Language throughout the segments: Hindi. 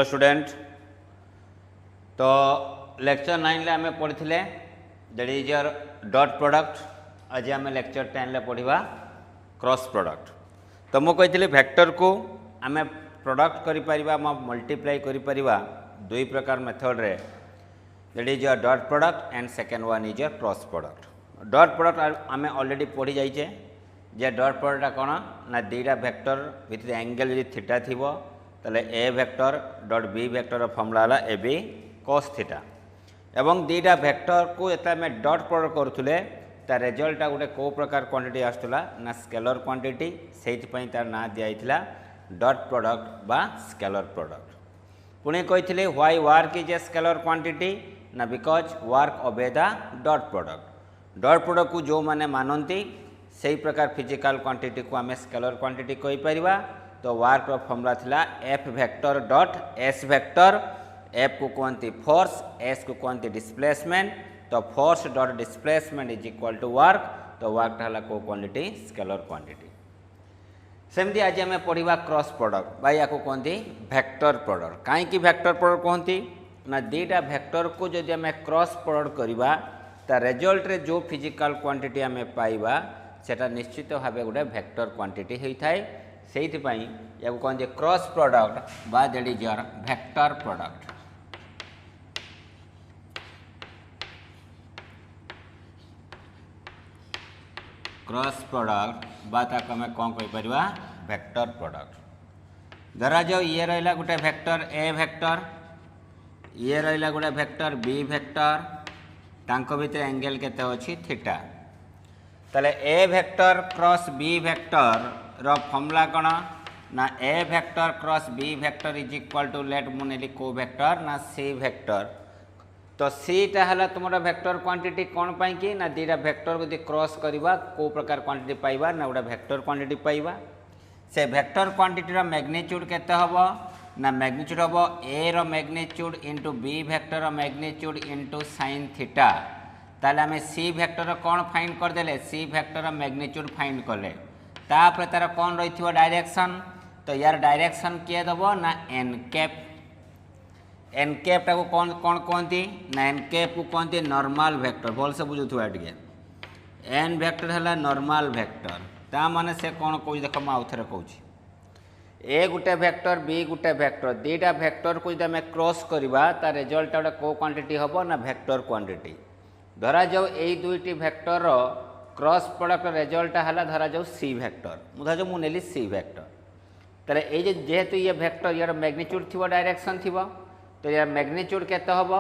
स्टूडेंट तो लेक्चर 9 ले आमे पढ़िथिले that is your dot product. आज आमे लेक्चर 10 ले पढ़िबा क्रॉस प्रोडक्ट। तो मु कहिथिले वेक्टर को आमे प्रोडक्ट करि परिबा मल्टीप्लाई करि परिबा दुई प्रकार मेथड रे that is your dot product and second one is your cross product. Dot product आमे ऑलरेडी पढ़ी जाइछे जे डॉट प्रोडक्ट कोन ना दुईटा वेक्टर विथ एंगल यदि थीटा थिबो तले A vector dot B vector formula हला ए बी cos थीटा एवं दुईटा वेक्टर को एता में डॉट प्रोडक्ट करूथुले ता रिजल्ट गोटे को प्रकार क्वांटिटी आस्तला ना स्केलर क्वांटिटी सेहि पई तार ना दियाइथिला डॉट प्रोडक्ट बा स्केलर प्रोडक्ट। पुणे कहिथिले why work is a scalar quantity ना because work obey the dot product. Dot product को जो माने मानंती सही प्रकार फिजिकल क्वांटिटी को आम स्केलर क्वांटिटी कहि परिबा। तो वर्क रो फॉर्मूला थिला F vector dot S vector. F को कहते फोर्स, एस को कहते डिस्प्लेसमेंट। तो force dot displacement is equal to work. तो वर्क हला को क्वांटिटी स्केलर क्वांटिटी। सेमती आज आम पढ़ा क्रॉस प्रोडक्ट बा या को कहते वेक्टर प्रोडक्ट। कहीं वेक्टर प्रोडक्ट कहती ना दुईटा वेक्टर को जदि आम क्रॉस प्रोडक्ट करवा ता रिजल्ट रे जो फिजिकल क्वांटिटी आम पाइबा सेटा निश्चित भाव गोटे वेक्टर क्वांटिटी होता है। से या कहते क्रॉस प्रोडक्ट बा that is your vector product. Cross product बा ताको आम कौन कहीपर वेक्टर प्रोडक्ट। धरा जाओ ये रहा गोटे वेक्टर ए वेक्टर, ये रहा गोटे वेक्टर बी वेक्टर, तांको भितर एंगल केते अछि थीटा। ताले A vector cross B vector रो फॉर्मूला कौन ना A vector cross B vector is equal to let मु नेली को वेक्टर ना सी वेक्टर। तो सीटा है तुम वेक्टर क्वांटिटी कौन पाई कि ना दुईटा वेक्टर को क्रॉस करवा को प्रकार क्वांटिटी पाइबा ना गोटे वेक्टर क्वांटिटी पाइबा। से वेक्टर क्वांटिटी रो मैग्नीट्यूड केते हबो ना मैग्नीट्यूड हबो ए रो मैग्नीट्यूड इंटू बी वेक्टर रो मैग्नीट्यूड इंटू साइन थीटा। ताले आम सी वेक्टर कौन find करदेले C vector magnitude find कले तापर तार कौन रही डायरेक्शन। तो यार डायरेक्शन किए दब ना एन कैप। एन कैप टाको कौन कौन कहती ना एन कैप को कहती नॉर्मल वेक्टर। भल से बुझुवा टे एन वेक्टर है नॉर्मल वेक्टर ता माने से कौन कह देख मुझे आउ थे कहूँ ए गोटे वेक्टर बी गोटे वेक्टर दुईटा वेक्टर को जब क्रॉस करवा ता रिजल्ट गोटे को क्वांटिटी हम ना वेक्टर क्वांटिटी। धरा जाओ यही दुईटी वेक्टर क्रॉस प्रोडक्ट रिजल्ट है धरा जाओ सी वेक्टर। धरा जाओ मुझे नेली सी वेक्टर ताले ये जेहेतु ये वेक्टर यार मैग्नीट्यूड थी डायरेक्शन थी तो यार मैग्नीट्यूड केते हम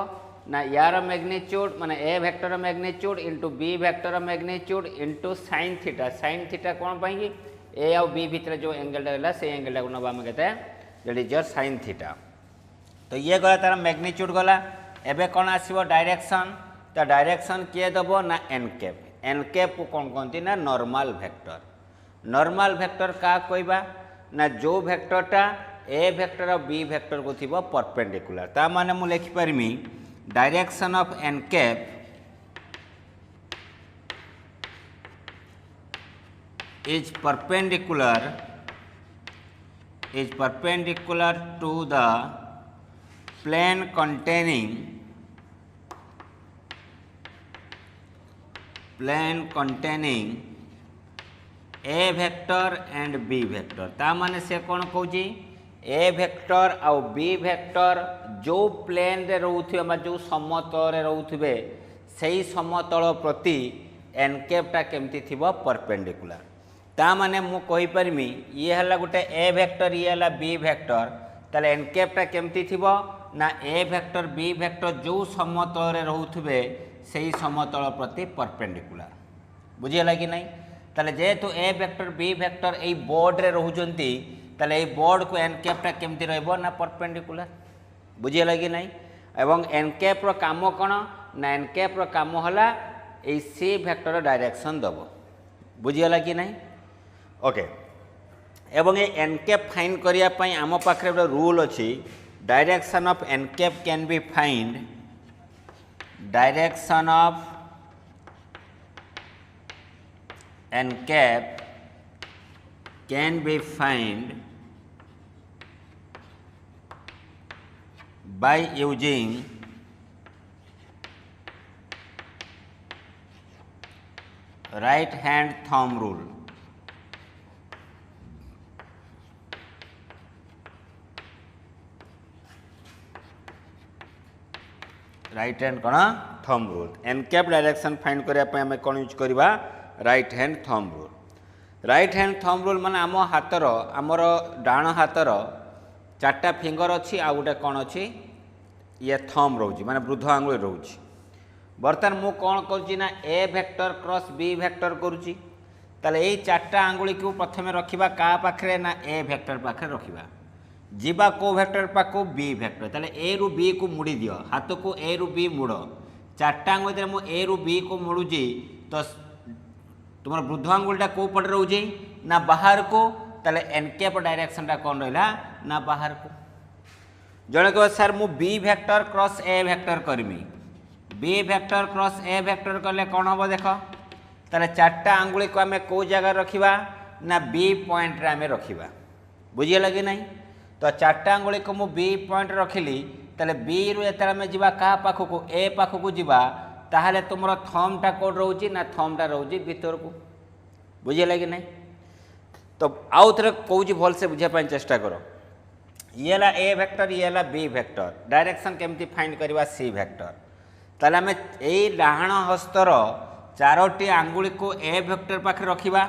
ना यार मैग्नीट्यूड माने A vector magnitude into B vector magnitude into sine theta. Sine theta कौन पाई ए आउ बी भितर जो एंगल रहा से एंगल को नवा के that is your sine theta. तो ये गला तार मैग्नीट्यूड गला एबे कौन आसीबो डायरेक्शन। तो डायरेक्शन किए दब ना एन कैप। एन कैप को कौन कहती ना नॉर्मल वेक्टर। नॉर्मल वेक्टर क्या कहबा ना जो वेक्टरटा ए वेक्टर और बी वेक्टर को थिबो परपेंडिकुलर। ता माने मु लिखि परमी direction of N cap is perpendicular to the plane containing A vector and B vector. ता माने से कौन कहूँ ए वेक्टर आउ बी वेक्टर जो प्लेन रे रोथुबे जो समतल रे रोथुबे सही समतल प्रति एनकेपटा केमती थिबो परपेंडिकुलर। ता माने मु कहि परमी ये हला गोटे ए वेक्टर ये हला बी वेक्टर ताले एनकेपटा केमती थिबो ना ए वेक्टर बी वेक्टर जो समतल रे रोथुबे सही समतल प्रति परपेंडिकुलर। बुझीला कि नहीं। ताले जेहेतु ए वेक्टर बी वेक्टर ए बोर्ड रे रोहुचंती ताले ए बोर्ड को एन कैपटा केमती रहबो ना परपेंडिकुलर। बुझीला कि नहीं। एवं एन कैप रो काम कोन ना एन कैप रो काम हला ए सी वेक्टर डायरेक्शन दबो। बुझीला कि नहीं। ओके एवं ए एन कैप फाइंड करिया पई आम पाखरे एक रूल अछि direction of N cap can be find direction of N cap can be find by using right hand thumb rule. Right hand कौन thumb rule N cap direction find करने आम कौन यूज करवा right hand thumb rule right hand thumb rule माने आम हाथर आमर डाण हाथर चार्टा फिंगर अच्छी आ गोटे कौन अच्छी ये थंब रोचे माने वृद्ध आंगुल रोचे बर्तमान मु कौन करुँना ए वेक्टर क्रॉस बी वेक्टर करुँची ताले यही चार्टा आंगुली को प्रथम रखा क्या पाखे ना ए वेक्टर पाखे रखा जीवा को वेक्टर पाखु बी वेक्टर ताले ए रु बी को मुड़ी दियो हाथ को ए रु बी मुड़ चार्टा आंगुल मु ए रु बी को मुड़ुची तो तुम वृद्ध आंगुलटा कौ पटे रोचे ना बाहर को ताले एनकेप डायरेक्शनटा कौन रहा ना बाहर को जड़े कह सर मु B vector cross A vector करमी B vector cross A vector कले कौन हम देख ताले चार्टा आंगुली को आम कौ जगह रखा ना बी पॉइंट रे आम रखा बुझीगला कि नहीं तो चार्टा आंगुली को मु बी पॉइंट रखिली ताले बी रु एतले जीवा क्या पाखक ए पाखक जीवा ताहले तुमर थमटा कौट रोचे ना थमटा रोचे भीतर को बुझीगला कि नहीं तो आउ थे कौच भलसे बुझापी चेष्टा कर ये है ए वेक्टर ये है बी वेक्टर डायरेक्शन केमती फाइंड करवा सी वेक्टर ताले आम यही डाहाण हस्तर चारोटी आंगुली को ए वेक्टर पाखे रखा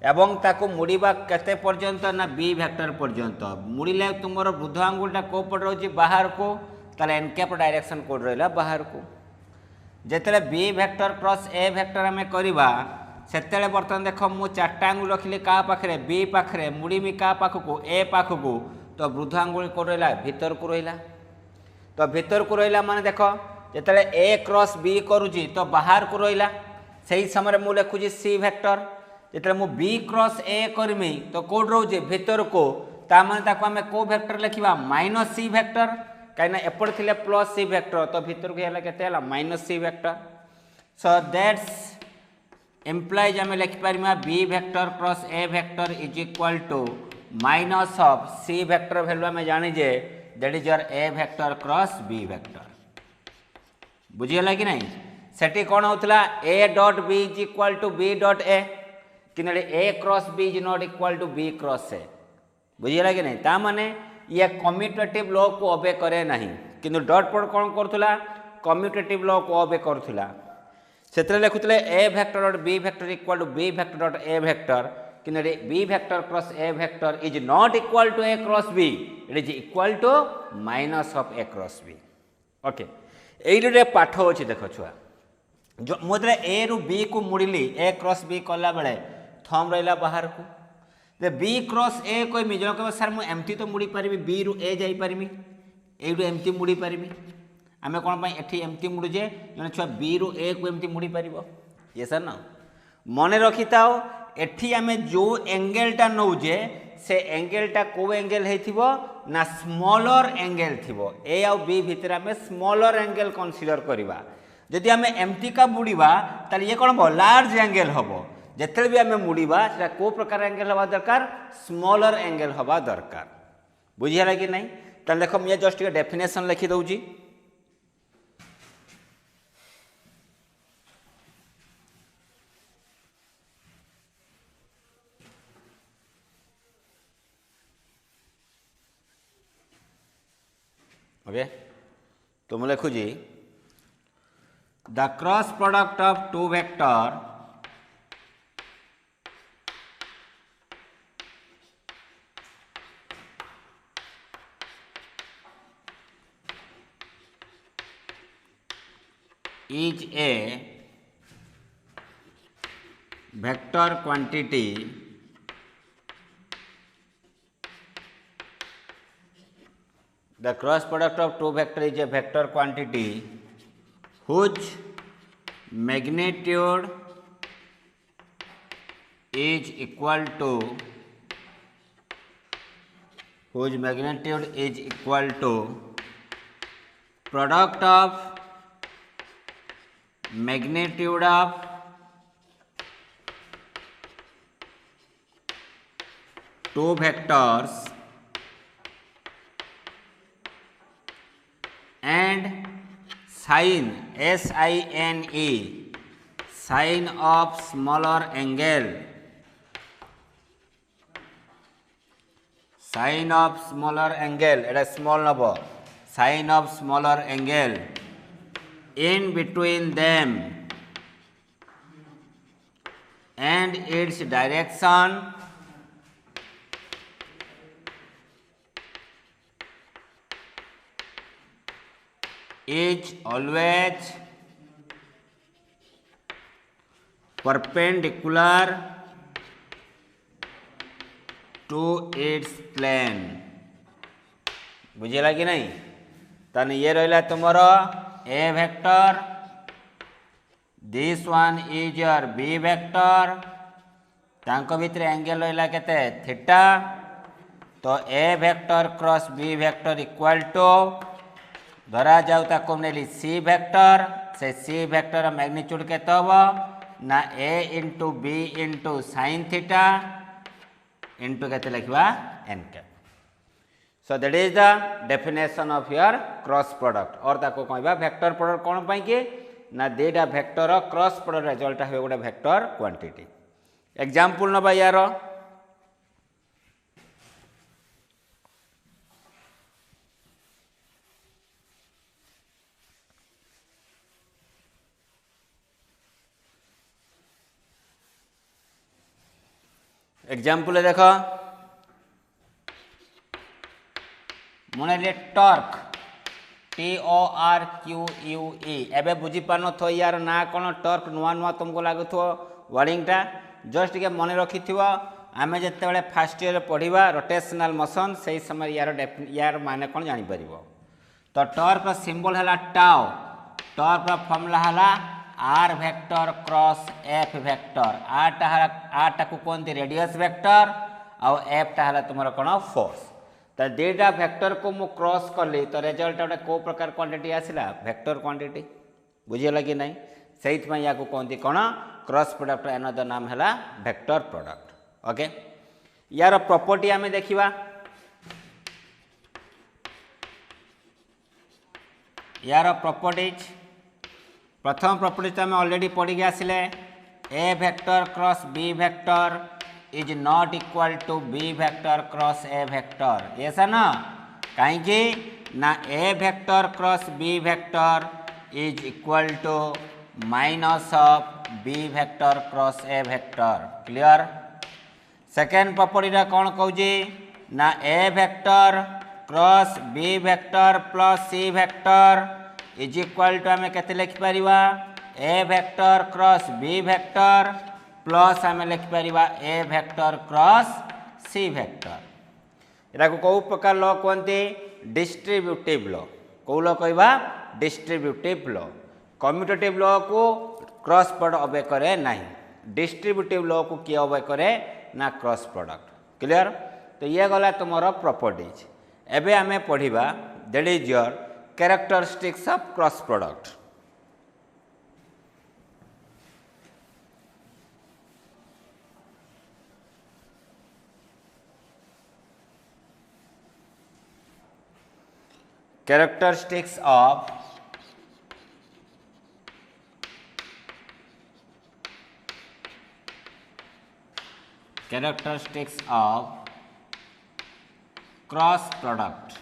एवं ताको मुड़ीबा केते पर्यंत ना बी वेक्टर पर्यंत मुड़िले तुमर वृद्ध आंगुलटा कौ पट रोचे बाहर को ताले एनकैप डायरेक्शन कोड रहा बाहर को जिते B vector cross A vector आम करवा सेते बर्तमान देख मु चार्टा आंगुल रखिली क्या पाखे बी पाखे मुड़ीमी क्या पाखक ए पाखक तो वृद्ध आंगुल कौट रहा भीतर को रहा तो भीतर को रहा माने देख जिते ए क्रॉस बी करुँची तो बाहर को रहा से समय मु लिखुची सी वेक्टर जिते मु बी क्रॉस ए करमी तो कौट रोचे भीतर को ताने आम कौ वेक्टर लिखा माइनस सी वेक्टर कहीं एपटे थे प्लस सी वेक्टर तो भीतर को के minus C vector so that's implies आम लिखिपर B vector cross A vector is equal to minus of C vector value आम जानीजे that is your A vector cross B vector बुझीगला कि नहीं सेठी कौन होता A dot B is equal to B dot A कि A cross B is not equal to B cross A बुझीगला कि नहीं ताने ये कम्यूटेटिव लॉ को ओबे करे नहीं किंतु डॉट प्रोडक्ट कौन करुला कम्यूटेटिव लॉ को ओबे करुला से लिखुले A vector dot B vector equal to B vector dot A vector कि B vector cross A vector is not equal to A cross B it is equal to minus of A cross B okay ये पाठ अच्छी देख छुआ जो मुझे ए रु बी को मुड़िली ए क्रॉस बी कला बेले थम रहा बाहर को बी क्रॉस ए कहमी जो कह सर मुझे तो मुड़ी पारि बी रु ए जापरि यू एमती मुड़ी पारि आम कौन एटी एमती मुड़ुचे जो छुआ बी रु ए को एमती मुड़ी पार ये सर ना मन रखी था एटी आम जो एंगेलटा नौजे से एंगेलटा को एंगेल हो ना स्मॉलर एंगेल थी ए आउ बी भितर आम स्मॉलर एंगेल कनसीडर करवा जदि आम एमती का मुड़वा ताले ये कौन हम लार्ज एंगेल हम जिते भी आम मुड़वा से को प्रकार एंगेल हवा दरकार स्मॉलर एंगेल हवा दरकार बुझीगला कि नहीं ताले देख मुझे जस्ट डेफिनेशन लिखी दूची ओके तो मैं लिखुची the cross product of two vector is a vector quantity the cross product of two vector is a vector quantity whose magnitude is equal to product of magnitude of two vectors and sine SINE sine of smaller angle, sine of smaller angle, এটা small নব, sine of smaller angle in between them and its direction is always perpendicular to its plane। बुझेगा कि नहीं? तने ये रहा तुमर A vector, this one is your B vector, तांको भितर एंगल रहा केते थीटा, तो A vector cross B vector equal to धरा जाऊ ताको नेली सी वेक्टर, से सी वेक्टर मैग्नीट्यूड केते हबो ना A into B into sine theta into केते लिखवा n cap. So that is the definition of your cross product. और ताको कहबा वेक्टर प्रोडक्ट कोन पई कि ना देटा वेक्टर क्रॉस प्रोडक्ट रिजल्ट है गोटे वेक्टर क्वांटिटी। एग्जांपल नबा यार एग्जांपल देख मन टर्क TORQUE एबे बुझी पार न थो यार ना कौन टर्क नुआ नुआ तुमको लगुथ वर्डिंगटा जस्ट टिके मन रखि आम जिते फास्ट ईयर पढ़ा रोटेशनल मोशन से समय यार माने कौन जापर। तो टर्क सिंबल है टाउ, टर्क फर्मुला है r vector cross F vector, आरटा को कहते रेडियस वेक्टर आउ एफटा है तुम कौन फोर्स। तो दुईटा वेक्टर को मु क्रॉस कली तो रिजल्ट गोटे कौ प्रकार क्वांटिटी आसला वेक्टर क्वांटिटी। बुझेगा कि नहीं? से या कहते कौन क्रॉस प्रोडक्ट, एनदर नाम है वेक्टर प्रोडक्ट। ओके यार प्रॉपर्टी आम देखा यार प्रॉपर्टीज। प्रथम प्रॉपर्टी तो आम ऑलरेडी पढ़ी आसिले A vector cross B vector is not equal to B vector cross A vector. ऐसा ना कहीं ना A vector cross B vector is equal to minus of B vector cross A vector. Clear? Second property कौन कहूँ ना A vector cross B vector plus C vector is equal to आम के लिखिपर A vector cross B vector plus आम लिखिपर A vector cross C vector. यहाँ कौ प्रकार लॉ कहते डिस्ट्रीब्यूटिव लॉ। कौ लॉ कहवा डिस्ट्रीब्यूटिव लॉ। कम्यूटेटिव लॉ को क्रॉस प्रोडक्ट अबे करे नहीं, डिस्ट्रीब्यूटिव लॉ को किए अबे करे ना क्रॉस प्रोडक्ट। क्लियर? तो ये गला तुमर प्रॉपर्टीज। एबे आम पढ़ा that is your characteristics of cross product. characteristics of cross product।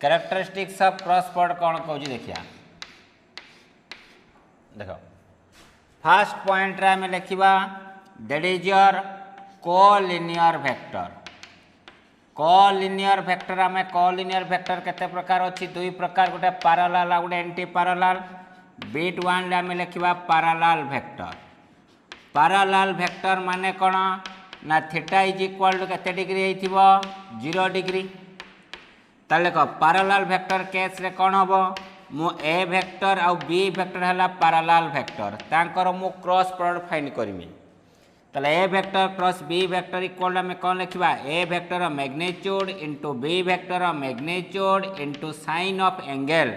characteristics of cross product कौन कहूँ देखिए। देखो फर्स्ट पॉइंट रे आम लिखा that is your collinear vector. Collinear vector आम कोलिनियर वेक्टर केते प्रकार अच्छी दुई प्रकार, गोटे पैरेलल आ गोटे एंटी पैरेलल। बिट वन आम लिखा पैरेलल वेक्टर। पैरेलल वेक्टर माने कौन ना थीटा इज इक्वल टू केते डिग्री होइथिबो 0 डिग्री। ताले को पैरेलल वेक्टर केस रे कौन हम मु ए वेक्टर आउ बी वेक्टर है पैरेलल वेक्टर तांकर मु क्रॉस प्रोडक्ट फाइंड करमी। ताले A vector cross B vector equal आम कौन लिखा A vector magnitude into B vector magnitude into sine of angle.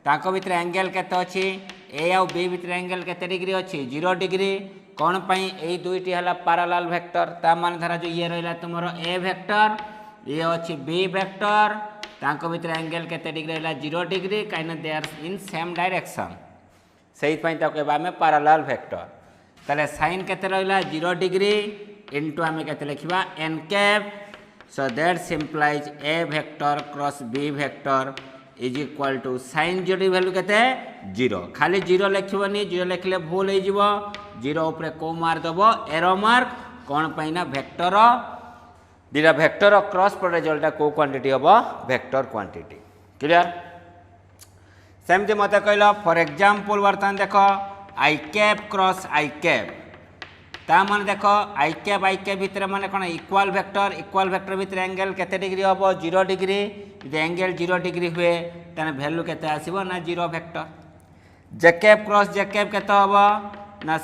ताको भितर एंगल केते अछि ए आउ बी भितर एंगल केते डिग्री अछि 0 डिग्री। कौन पाई ए दुईटी है पैरेलल वेक्टर। ता मान धरा जो ये रहा तुम ए वेक्टर ये अच्छी बी वेक्टर तांको भितर एंगल केते डिग्री रहला 0 डिग्री काइना they are in same direction सही पई ता कहबा हमें पैरेलल वेक्टर तले sin केते रहला 0 डिग्री इनटू हमें केते लिखबा n cap so that simplifies a vector cross b vector is equal to sin 0 value केते 0 खाली 0 लिखबनी 0 लिखले भूल हो जिवो 0 ऊपर को मार दबो एरो मार्क कोन पैना वेक्टर दिरा वेक्टर क्रॉस प्रोडक्ट को क्वांटिटी हम वेक्टर क्वांटिटी क्लियर सेमती मत कहल फॉर एग्जांपल बर्तमान देख आई कैप क्रॉस आई कैप ता मान देख आई कैप भितर माने कौन इक्वाल वेक्टर भितर एंगल केते डिग्री हम 0 डिग्री यदि एंगल 0 डिग्री हुए ताने वैल्यू केते आसीबो ना 0 वेक्टर जे कैप क्रॉस जे कैप केते हम ना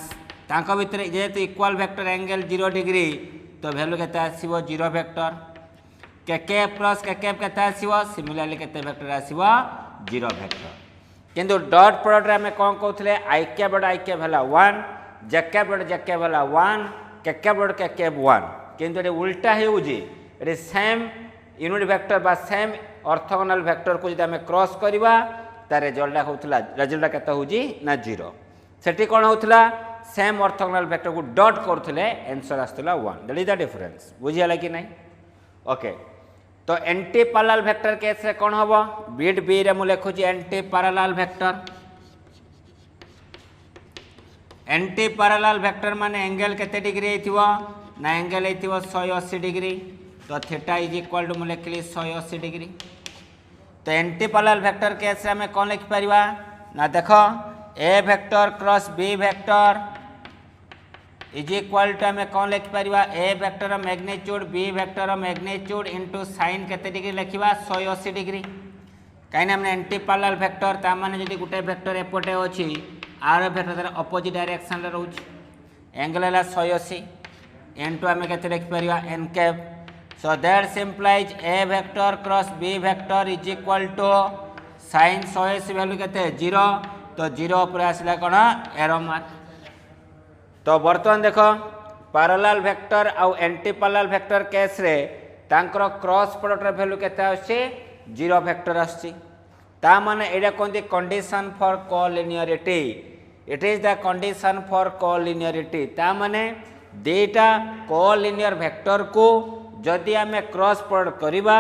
तांको भितर जेहेतु इक्वाल वेक्टर एंगल 0 डिग्री तो वैल्यू केते आसीबो 0 वेक्टर के कैप प्लस के कैप केते आसीबो सिमिलरली केते वेक्टर आसीबो 0 वेक्टर किंतु डॉट प्रोडक्ट रे हमें कोन कहउथले आई कैप हला 1 जे कैप हला 1 के कैप 1 किंतु रे उल्टा हेउजी रे सेम यूनिट वेक्टर बा सेम ऑर्थोगोनल वेक्टर को जदि हमें क्रॉस करबा ता रिजल्ट होउथला रिजल्ट केते होउजी ना 0 सेठी कोन होउथला सेम ऑर्थोगोनल वेक्टर को डॉट करथले आंसर आस्तला 1 दैट इज द डिफरेंस बुझियाला कि नहीं ओके तो एंटी पैरेलल वेक्टर केस रे कोन हबो बिट बी रे मु लिखुची एंटी पैरेलल वेक्टर माने एंगल केते डिग्री हेतिबो ना एंगल हेतिबो 180 डिग्री तो थीटा इज इक्वल टू मु लिखली 180 डिग्री तो एंटी पैरेलल वेक्टर केस रे हमें कोन लिख परिबा ना देखो A vector cross B vector is equal to हमें कौन लिख पारिबा A vector magnitude B vector magnitude into sine केते डिग्री लिखिबा 180 डिग्री काई हमने एंटी पैरेलल वेक्टर ता माने जदी गुटे वेक्टर एपटे अछि आर वेक्टर तार अपोजिट डायरेक्शन रे रहउछि एंगल हला 180 इनटू हमें केते लिख पारिबा n cap so that simplifies A vector cross B vector is equal to sine 180 value केते 0 तो 0 ऊपर आसला कोन एरो मार्क तो बर्तमान देख पैरेलल वेक्टर आउ एंटी पैरेलल वेक्टर केस रे तांकर क्रॉस प्रोडक्ट वैल्यू केते आछि 0 वेक्टर आछि ता माने एडा कोनती condition for collinearity it is the condition for collinearity ता माने देटा कोलिनियर वेक्टर को जदि हमें क्रॉस प्रोडक्ट करिबा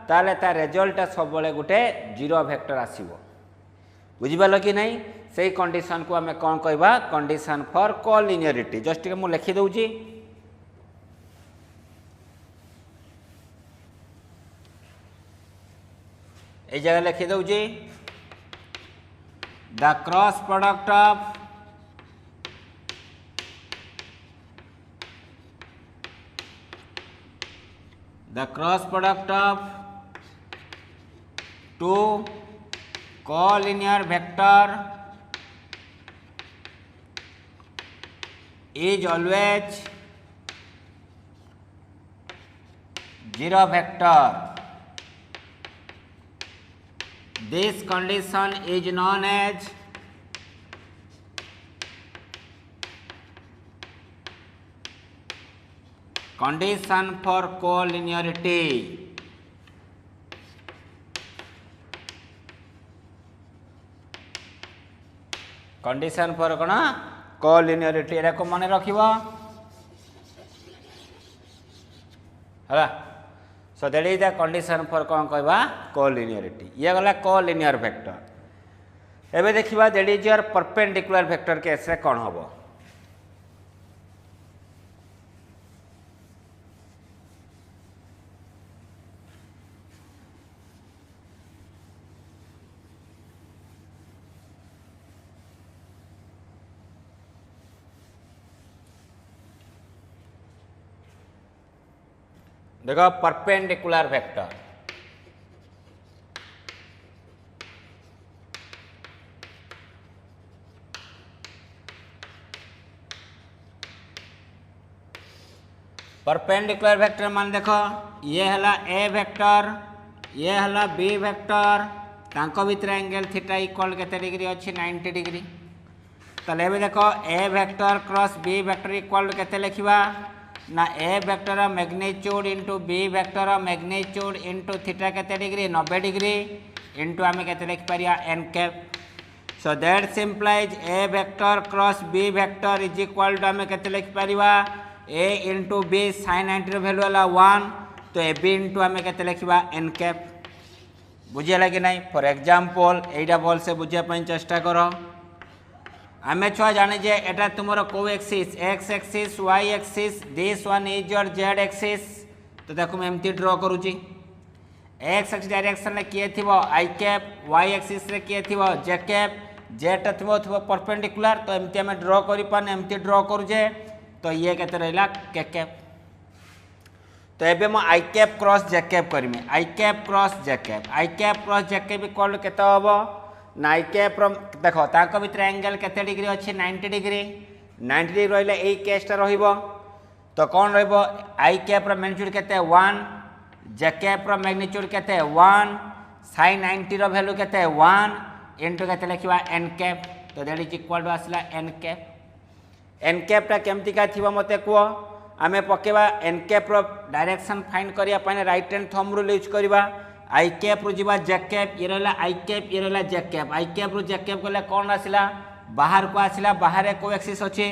ताले ता रिजल्ट सब बेले गुटे 0 वेक्टर आसीबो बुझिबालो कि नहीं से कंडीशन को हमें कौन कहबा कंडीशन फॉर कोलिनियरिटी जस्ट के मु लिखि दउची ए जगह लिखि दउची the cross product of two collinear vector is always 0 vector. This condition is known as condition for collinearity. Condition for कौन कोलिनियरिटी एरा को मन रखिबो हला सो that is the condition for कौन कहबा कोलिनियरिटी ये गला कोलिनियर वेक्टर एबे देखिबा that is your perpendicular vector case रे कोन हबो देखो परपेंडिकुलर वेक्टर परपेंडिकुलर वेक्टर मान देखो ये हला ए वेक्टर ये हला बी वेक्टर तांको भीतर एंगल थीटा इक्वल केते डिग्री अछि 90 डिग्री तले देखो A vector cross B vector equal केते लिखिबा ना A vector magnitude into B vector magnitude into theta केते डिग्री 90 डिग्री इंटू आम के लिख पार n cap so that implies A vector cross B vector is equal to आम के लिख पार A into B sin 90 value है 1 तो ए बी इंटू आम के लिखा एन कैप बुझेगा कि नहीं फॉर एग्जांपल एटा भल से बुझापी चेष्टा कर आम छुआ जाने जे एटा तुम को axis X axis Y axis this one is your Z axis तो देखो मैं एमती ड्र करुच्ची एक्स एक्स डायरेक्शन में किए थी आई कैप वाई एक्सिस रे किए थी जे कैप जेटा थी परपेंडिकुलर तो एमती आम ड्र करमती ड्र करुचे तो ये केते रहा के कैप तो एबे मो आई कैप क्रॉस जे कैप करमी आई cap cross j cap equal केते हबो ना आई कैप देखो ताको भीतर एंगल केते डिग्री अछि 90 डिग्री रहले एई केसटा रहिबो तो कोन रहिबो आई कैप रो मैग्नीट्यूड केते 1 जे कैप रो मैग्नीट्यूड केते 1 sin 90 रो वैल्यू केते 1 इनटू केते लिखिबा n कैप तो दैट इज इक्वल टू आसला n कैप टा केमती का थिबो मते को आमे पकेबा एन कैप रो डायरेक्शन फाइंड करिया पाने right hand thumb rule use करबा आई कैप रु जीवा जे कैप ये रहला आई कैप ये रहला जे कैप आई कैप रु जे कैप गले कोन आसिला बाहर को आसिला बाहर को एक्सिस अछि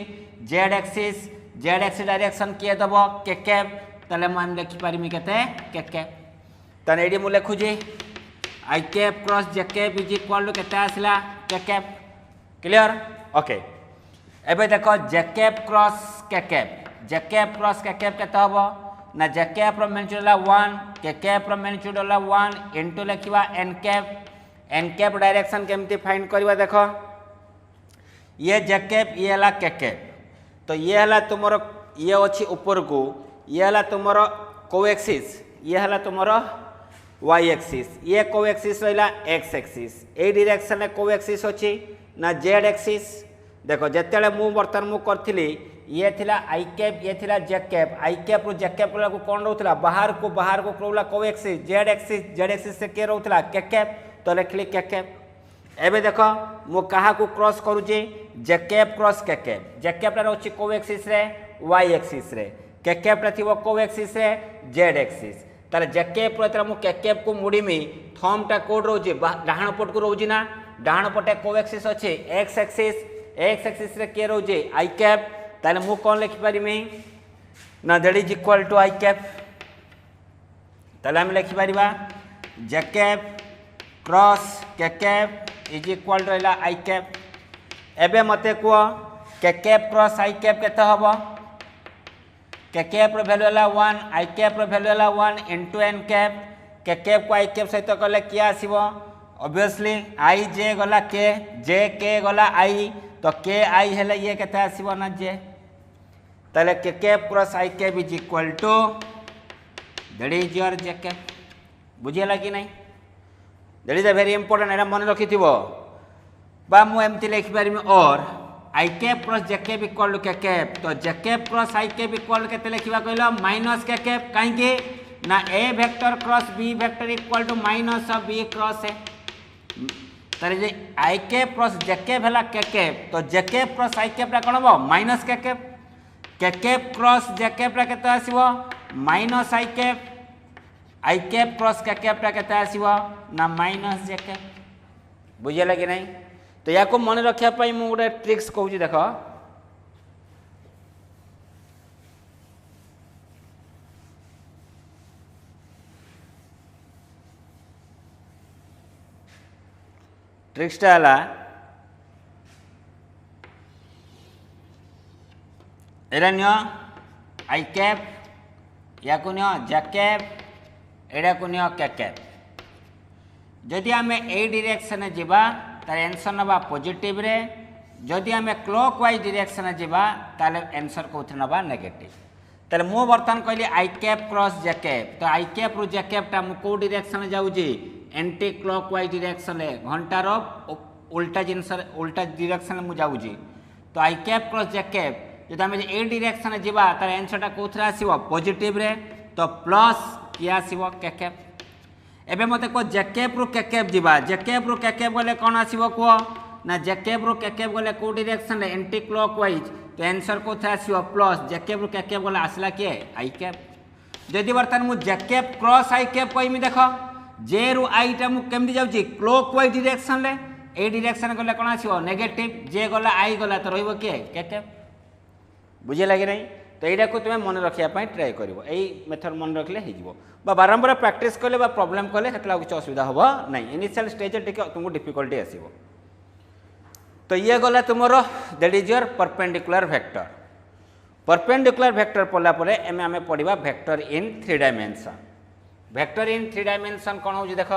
जेड एक्सिस डायरेक्शन किए दबो के कैप तले हम लिखि पारिमी केते के कैप तने एडी मु लिखु जे i cap cross j cap is equal to केते आसिला के कैप क्लियर ओके एबे देखो जे कैप क्रॉस के कैप जे कैप क्रॉस के कैप केते हबो ना जे कैप रो मैग्नीट्यूड ला 1 के कैप रो मैग्नीट्यूड ला 1 इनटू लिखिबा एन कैप डायरेक्शन केमती फाइंड करबा देखो ये जे कैप ये हला के कैप तो ये हला तुमरो ये अछि ऊपर को ये हला तुमरो कोएक्सिस ये हला तुमरो वाई एक्सिस ये कोएक्सिस रहला एक्स एक्सिस ए डायरेक्शन में कोएक्सिस अछि ना जेड एक्सिस देखो जेतेले मु बर्तन मु करथिली ये थिला आई कैप ये थिला जे कैप आई कैप रु जे कैप को कोन रहउतला बाहर को रहला कोएक्सिस जेड एक्सिस से के रहउतला के कैप तो लिखली के कैप एबे देखो मु कहा को क्रॉस करू जे कैप क्रॉस के कैप रा रहउची कोएक्सिस रे वाई एक्सिस रे के कैप रा थिबो कोएक्सिस रे जेड एक्सिस तार जे कैप रो मु के कैप को मुड़ीमी थंब टा कोड रहउची डाहाण पट को रहउची ना डाहाण पटे कोएक्सिस अछि एक्स एक्सिस रे के रहउची आई कैप ताले मु कौन लिखि पारिमी ना that is equal to I cap ताले हम लिखि पारिबा जे कैप क्रॉस के कैप इज इक्वल टू रहला आई कैप एबे मते को के कैप क्रॉस आई कैप केते हबो के कैप रो वैल्यू हला 1 आई कैप रो वैल्यू हला 1 इनटू एन कैप के कैप को आई कैप सहित कले किया आसीबो ऑब्वियसली आई जे गला के गला आई तो के आई हेले ये केते आसीबो ना जे ताले k cap cross i cap is equal to that is your j cap बुझियला कि नहीं that is a very important एरा मन रखि थिबो बा मु एमति लिखि पारिमी और i cap cross j cap equal to k cap तो j cap cross i cap equal केते लिखिबा कहलो माइनस के कैप काहे के ना A vector cross B vector equal to minus of B cross है तारे जे i cap cross j cap हला के कैप तो j cap cross i cap रा कोन हो minus k cap cross j cap रा केते आसीबो माइनस आई कैप क्रॉस के कैप रा केते आसीबो ना माइनस जे कैप बुझियला कि नहीं तो या को मन रखिया पई मु गोटे ट्रिक्स कहूजी देखो ट्रिक्सटा हला एरा नियो आई कैप या को नियो जे कैप एडा को नियो के कैप जदि आमे ए डायरेक्शन जीवा तार आंसर नबा पॉजिटिव रे जदि आमे क्लॉकवाइज डायरेक्शन जीवा ताले आंसर कोथि नबा नेगेटिव ताले मो बर्तन कहली आई कैप क्रॉस जे कैप तो आई कैप रु जे कैप ता मु को डायरेक्शन जाउजी एंटी क्लॉकवाइज डायरेक्शन रे घंटार उल्टा जिनस उल्टा डायरेक्शन मु जाउजी तो आई कैप क्रॉस जे कैप जदि आमे ए डायरेक्शन जीवा तार आंसर ता कोथरा आसीबो पॉजिटिव रे तो प्लस किया आसीबो के कैप एबे मते को जे कैप रु के कैप जीवा जे कैप रु के कैप गले कोन आसीबो को ना जे कैप रु के कैप गले को डायरेक्शन रे एंटी क्लॉकवाइज तो आंसर कोथे आसीबो प्लस जेकेब के कैप गला आसला के आई कैप जदि बर्तन मु जेकेब क्रॉस आई कैप कहमी देख जे रु आई टा मु केमती जाउची क्लॉकवाइज डायरेक्शन ले ए डायरेक्शन गले कोन आसीबो नेगेटिव जे गला आई गला तो रहइबो के कैप बुझे लागे नहीं तो यहाँ को तुम्हें मन रखापी ट्राए कर मेथड मन रखले हो बारंबार प्रैक्टिस कले प्रॉब्लम कले किसी असुविधा हम ना इनिशियल स्टेज तुमको डिफिकल्टी आसो तो ये गला तुम that is your perpendicular vector perpendicular vector पढ़ला एम आम पढ़ा वेक्टर इन 3 डायमेंशन वेक्टर इन 3 डायमेंशन कौन हो देख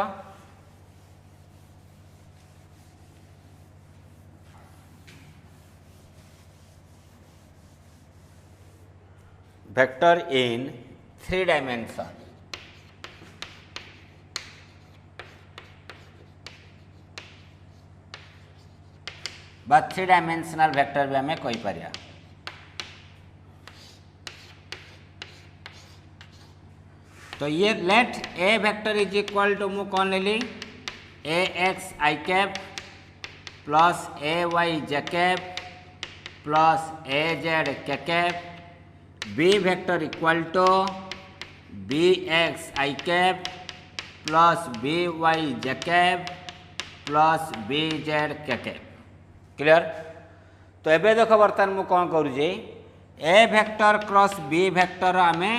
वेक्टर इन 3 डायमेंशन बा 3 डायमेंशनल वेक्टर भी आम कहीपर तो ये let A vector is equal to मु कौन लेली A X I cap plus A Y J cap plus A Z K cap B vector equal to B X I cap plus B Y J cap plus B Z K cap clear तो एबे देख बर्तमान मु कौन करुचे A vector cross B vector आमे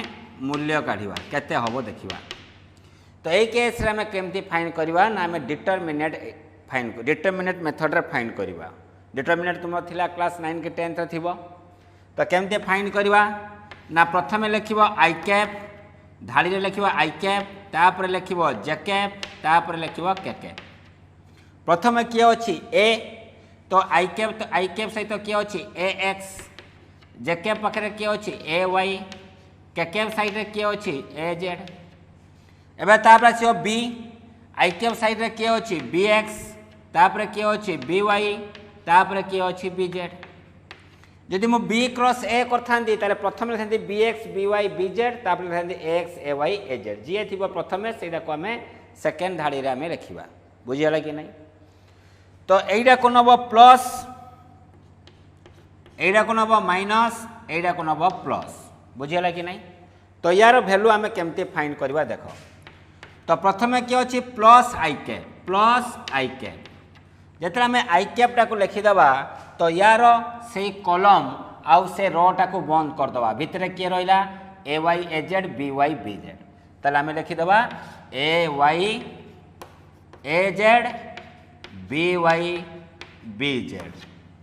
मूल्य काढ़ा केते हबो देखिबा तो यही केस रे आमे केमती फाइंड करबा ना आमे डिटरमिनेट मेथड रे फाइंड करबा डिटरमिनेट तुम थिला क्लास 9 के 10th रे थिबो तो केमती फाइंड करबा ना प्रथमे लिखिबो आई कैप धाड़ी रे लिखिबो आई कैप तापर लिखिबो जे कैप तापर लिखिबो के कैप प्रथमे किए अछि ए तो आई कैप सहित किए अछि ए एक्स जे कैप पाखरे किए अछि ए वाई के कैप साइड रे किए अछि ए जेड एबे तापर आछो बी आई कैप साइड रे किए अछि बी एक्स तापर किए अछि बी वाई तापर किए अछि बी जेड जदि मु बी क्रॉस ए करथांती ताले प्रथम लेथांती b x b y b z तापर लेथांती a x a y a z जी थिबो प्रथमे सेटा को हमें सेकंड धाड़ी रे हमें लिखिबा बुझियला कि नहीं तो एइडा को नबो प्लस एइडा को नबो माइनस एइडा को नबो प्लस बुझियला कि नहीं तो यार वैल्यू हमें केमती फाइंड करबा देखो तो प्रथमे कि अछि प्लस आई कैप जेतरा हमें आई कैप टा को लिखिदबा तो यार से कॉलम आउ से रो टा को बंद कर दबा भितरे के रहिला a y a z b y b z ताले हमें लिखिदबा a y a z b y b z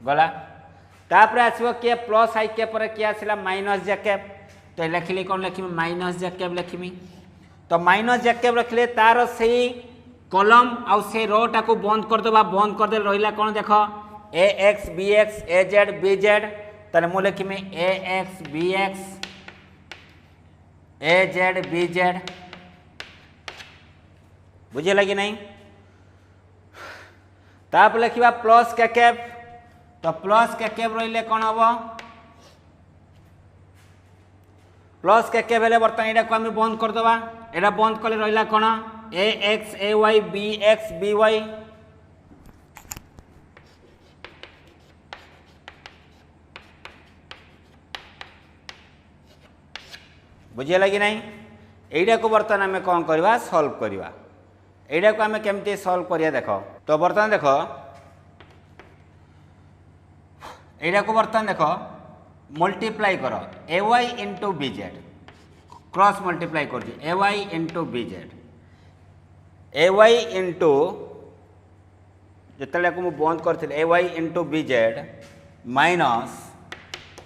गला तापर आसीबो के प्लस आई कैप पर के आसिला माइनस जे कैप तो लिखिली कौन लिखिमी माइनस जे कैप लिखिमी तो माइनस जे कैप रखले तार से कॉलम आउ से रो टा को बंद कर दबा बंद कर दे रहिला कौन देख ए एक्स बी एक्स ए जेड बी जेड ताले मु लिखिमी ए एक्स बी एक्स ए जेड बी जेड बुझे लगी नहीं ताप लिखा प्लस के कैप तो प्लस के कैप रही कौन हम प्लस के कैप हेले बर्तमान यहाँ को आम बंद करदे यहाँ बंद कले रहा कौन a x a y b x b y बुझेगा कि नहीं यहीटा को बर्तमान आम कौन करवा सॉल्व करवा यहीटा को आम केमती सॉल्व करिया देख तो बर्तमान देख यहीटा को बर्तमान देख मल्टीप्लाई कर a y into b z cross multiply कर a y into b z a y into जिते को बंद कर a y into b z minus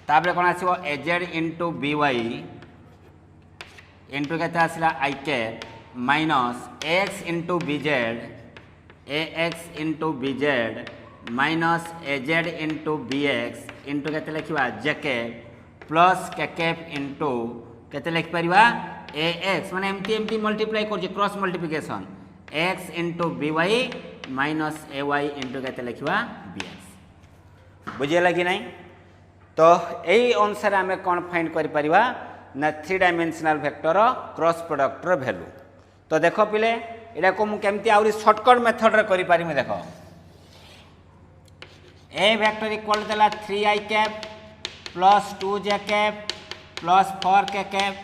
तापर कौन आसो a z into b y into के आसला i cap minus x into b z a x into b z minus a z into b x into के लिखा j cap plus k cap into के लिखिपर ए एक्स मैंने एमती एमती मल्टीप्लाई कर cross multiplication x into b y minus a y into के लिखा बी एक्स बुझेगा कि नहीं तो यही अनुसार आम कौन फाइंड कर ना 3 डायमेंशनल वेक्टर क्रॉस प्रोडक्टर वैल्यू तो देख पिले यहाँ को मुझे आउरी शॉर्टकट मेथड रे करि पारिमि देख ए वेक्टर इक्वल देला 3i cap plus 2j cap plus 4k cap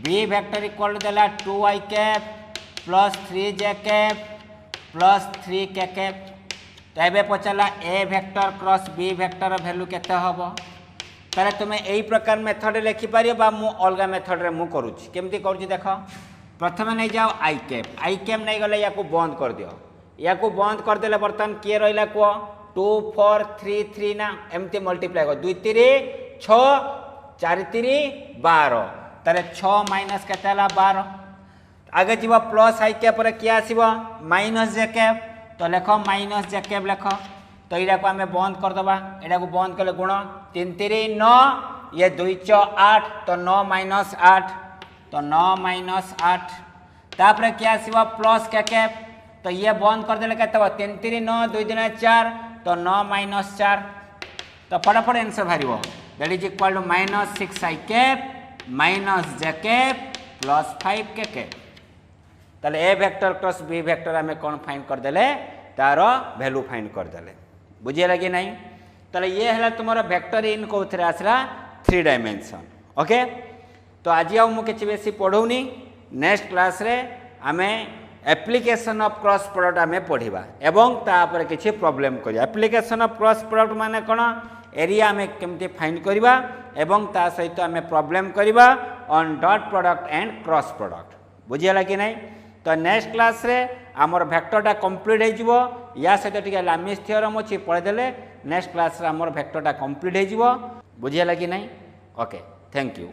B vector equal देला 2i cap plus 3j cap plus 3k cap. तो ये पचारा a vector cross B vector value केते हम तारे तुम्हें यही प्रकार मेथड लिखिपर मु अलग मेथड रे मु करुँच केमती करुँच देख प्रथम नहीं जाओ आई कैप नहीं गले या बंद कर दियो या बंद करदे बर्तमान किए रहा कह 2 4 3 3 ना एमती मल्टीप्लाई कर 2 3 6 4 3 12 तारे 6 माइनस के 12 आगे जीव प्लस आई कैप किए आसो माइनस जे कैप तो लेख माइनस जे कैप लेख तो यहाँ को आम बंद करदे यहाँ को बंद कले गुण 3 3 9 ये 2 6 8 तो 9 माइनस 8 तो 9 माइनस 8 तापर क्या आसो प्लस के कैप तो ये बंद करदे के 3 3 9 2 दिन 4 तो 9 माइनस 4 तो फटाफट आंसर बाहर that is equal to minus 6i cap minus J cap plus 5k cap. ताले A vector cross B vector आम कौन फाइंड करदे तार वैल्यू फाइंड करदे बुझे कि नहीं। ताले ये है तुम वेक्टर इन कौन आसला 3 डायमेंशन ओके। तो आज आउ मुझे बेसी पढ़ौनी नेक्स्ट क्लास रे आमे एप्लिकेशन ऑफ क्रॉस प्रोडक्ट आमे पढ़िबा एवं तापर किछि प्रॉब्लम करिया। एप्लिकेशन ऑफ क्रॉस प्रोडक्ट माने कोन एरिया आमे केमती फाइंड करिबा एवं ता सहित आमे प्रॉब्लम करिबा on dot product and cross product बुझियला कि नहीं। तो नेक्स्ट क्लास रे आमर वेक्टरटा कंप्लीट हो जिवो या सहित टिके लामिस थ्योरम अछि पढ़देले नेक्स्ट क्लास रे आमर वेक्टरटा कंप्लीट हो जिवो बुझियला कि नहीं। Okay thank you.